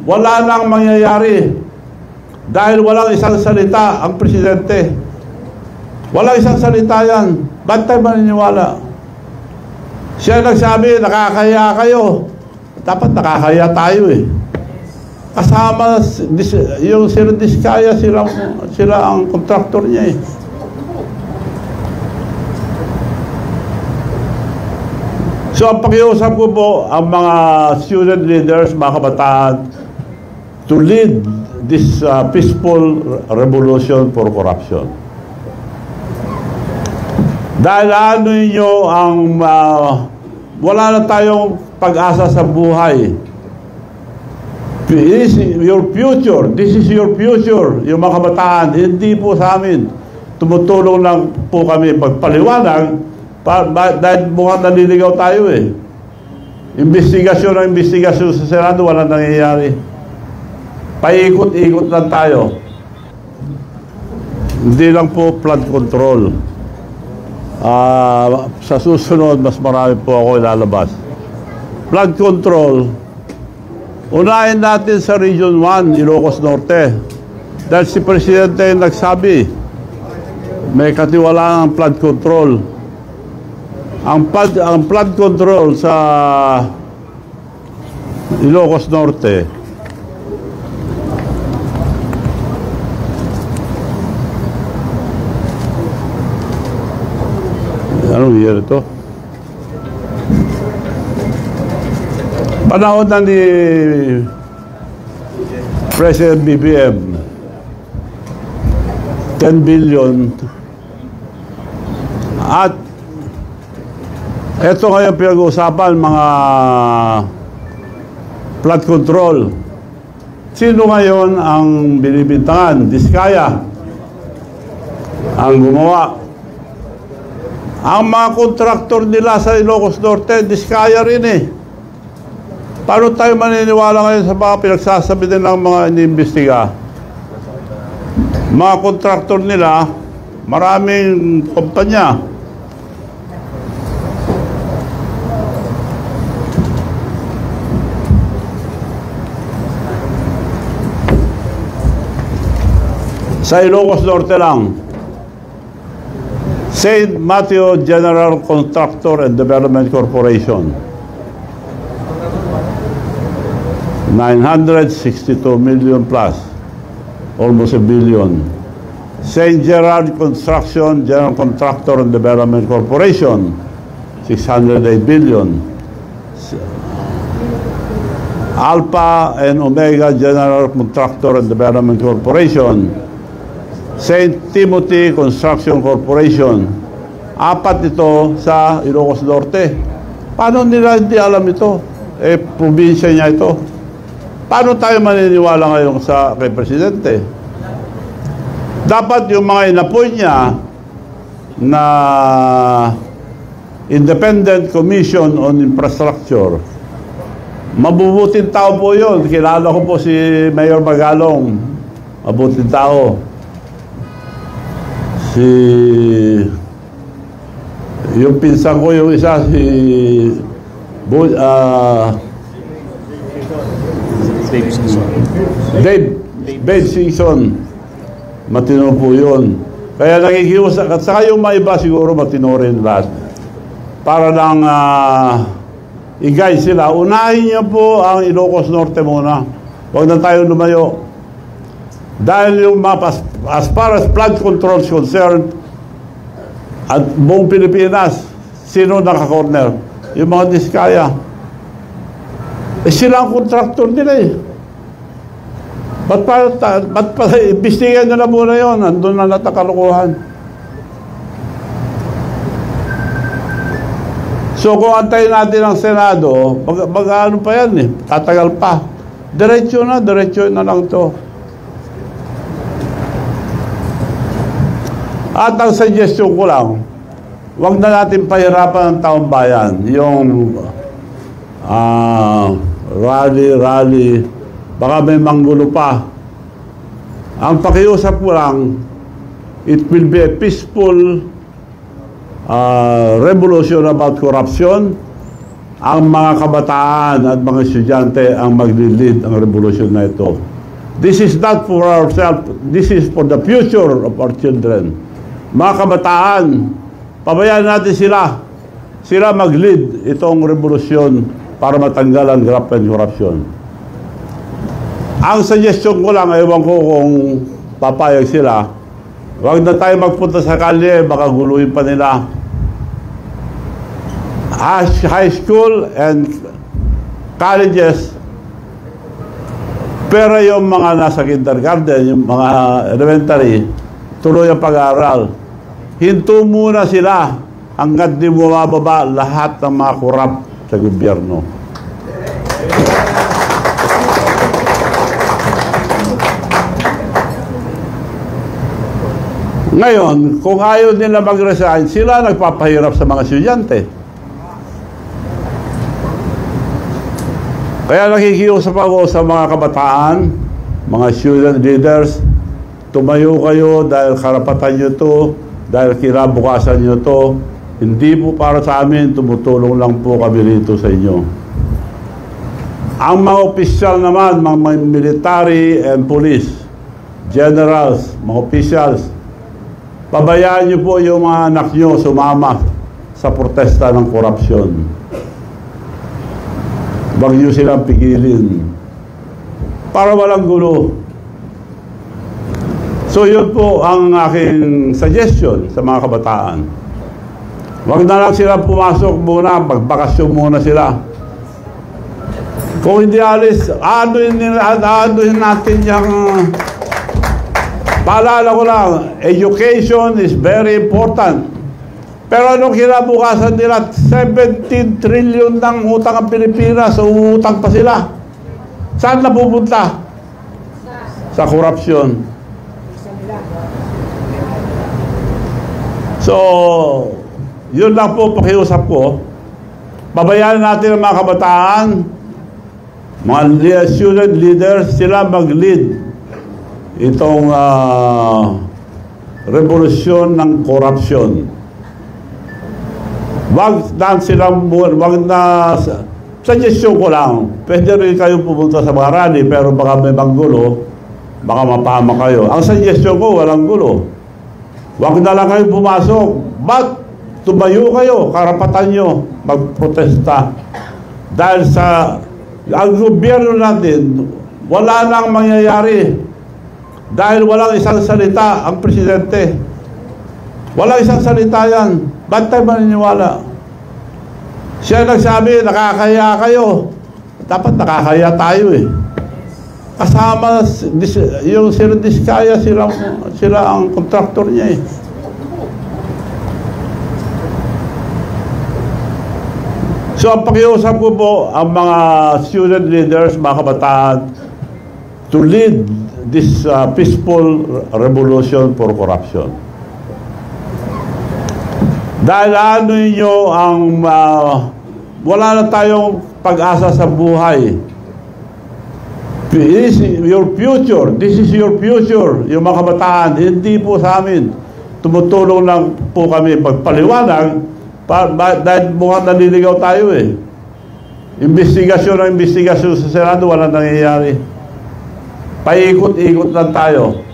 Wala nang mangyayari dahil walang isang salita ang presidente. Walang isang salita yan. Ba't tayo maniniwala? Siya nagsabi, nakakaya kayo. Dapat nakakaya tayo eh. Kasama yung Sir Diskaya, sila ang kontraktor niya eh. So ang pakiusap ko po ang mga student leaders, mga kabataan, to lead this peaceful revolution for corruption. Dahil ano ninyo ang wala na tayong pag-asa sa buhay. This is your future. This is your future. Yung mga kabataan, hindi po sa amin. Tumutulong lang po kami pagpaliwanag dahil mukhang naliligaw tayo eh. Investigasyon sa Senado, walang nangyayari. Paikot-ikot lang tayo. Hindi lang po flood control. Sa susunod, mas marami po ako ilalabas. Flood control, unahin natin sa Region 1, Ilocos Norte. Dahil si Presidente nagsabi, may katiwalaan ang flood control. Ang flood control sa Ilocos Norte, anong year ito? Panahon na ni President BBM, 10 billion. At ito ngayon pinag-uusapan, mga flood control. Sino ngayon ang binibintangan? Diskaya ang gumawa. Ang mga kontraktor nila sa Ilocos Norte, Diskaya rin eh. Paano tayo maniniwala ngayon sa mga pinagsasabi din ng mga iniimbestiga? Mga kontraktor nila, maraming kumpanya. Sa Ilocos Norte lang, St. Matthew General Contractor and Development Corporation, 962 million plus, almost a billion. St. Gerard Construction General Contractor and Development Corporation, 608 billion. Alpha and Omega General Contractor and Development Corporation, St. Timothy Construction Corporation. 4 ito sa Ilocos Norte. Paano nila hindi alam ito? Eh, probinsya niya ito. Paano tayo maniniwala ngayon kay Presidente? Dapat yung mga inapoy niya na Independent Commission on Infrastructure, mabubuting tao po yun. Kilala ko po si Mayor Magalong. Mabuting tao. Yung pinsan ko, yung isa, Dave Singson, matino po yun. Kaya nakikiusap, at saka yung mga iba siguro matino rin lahat. Para lang i-guide sila. Unahin niyo po ang Ilocos Norte muna. Huwag na tayo lumayo. Dahil yung map, as far as flood control is concerned, at buong Pilipinas, sino naka-corner? Yung mga Diskaya. Eh sila ang kontraktor nila eh. Ba't pa imbestigan nyo na muna yun? Andun na natakalukuhan. So kung antayin natin ang Senado, ano pa yan eh, tatagal pa. Diretso na lang to. At ang suggestion ko lang, huwag na natin pahirapan ang taong bayan. Yung rally, baka may manggulo pa. Ang pakiusap ko lang, it will be a peaceful revolution about corruption. ang mga kabataan at mga estudyante ang maglilid ang revolusyon na ito. This is not for ourselves, this is for the future of our children. Mga kabataan, pabayaan natin sila mag-lead itong revolusyon para matanggal ang graft and corruption. Ang suggestion ko lang, ewan ko kung papayag sila, huwag na tayo magpunta sa kalye, baka guluhin pa nila. High school and colleges, pero yung mga nasa kindergarten, yung mga elementary, tuloy ang pag-aaral. Hinto muna sila hanggat di bumababa lahat ng mga korap sa gobyerno. Ngayon, kung ayaw nila mag-resign, sila nagpapahirap sa mga estudyante. Kaya nakikiusap ako sa mga kabataan, mga student leaders, tumayo kayo dahil karapatan nyo to, dahil kinabukasan nyo to. Hindi po para sa amin, tumutulong lang po kami rito sa inyo. Ang mga opisyal naman, mga military and police, generals, mga officials, pabayaan niyo po yung mga anak niyo sumama sa protesta ng korupsyon. Huwag niyo silang pigilin para walang gulo. So yun po ang aking suggestion sa mga kabataan. Huwag na lang sila pumasok muna, magbakasyon muna sila. Kung hindi alis, aanuhin natin yung... Paalala ko lang, education is very important. Pero anong kinabukasan nila? 17 trillion ng utang ang Pilipinas, so utang pa sila. Saan napupunta? Sa korupsyon. So, yun lang po pakiusap ko. Pabayaan natin ang mga kabataan, mga student leaders, sila mag-lead itong revolusyon ng korupsyon. Wag na suggestion ko lang, pwede rin kayo pupunta sa mga rally, pero baka may manggulo, baka mapahama kayo. Ang suggestion ko, walang gulo. Wag na lang kayo pumasok. But tumayo kayo, karapatan nyo magprotesta. Dahil sa ang gobyerno natin, wala nang mangyayari. Dahil walang isang salita ang presidente. Walang isang salita yan. Ba't tayo maniniwala? Siya nagsabi, nakakaya kayo. Dapat nakakaya tayo eh. Kasama yung sila Diskaya, sila ang kontraktor niya eh. So ang pakiusap ko po ang mga student leaders, mga kabataan, to lead this peaceful revolution for corruption. Dahil ano nyo ang wala na tayong pag-asa sa buhay. This is your future. This is your future. Yung mga kabataan, hindi po sa amin. Tumutulong lang po kami pagpaliwanag dahil mukhang naliligaw tayo eh. Investigasyon sa Senado, walang nangyayari. Paikot-ikot lang tayo.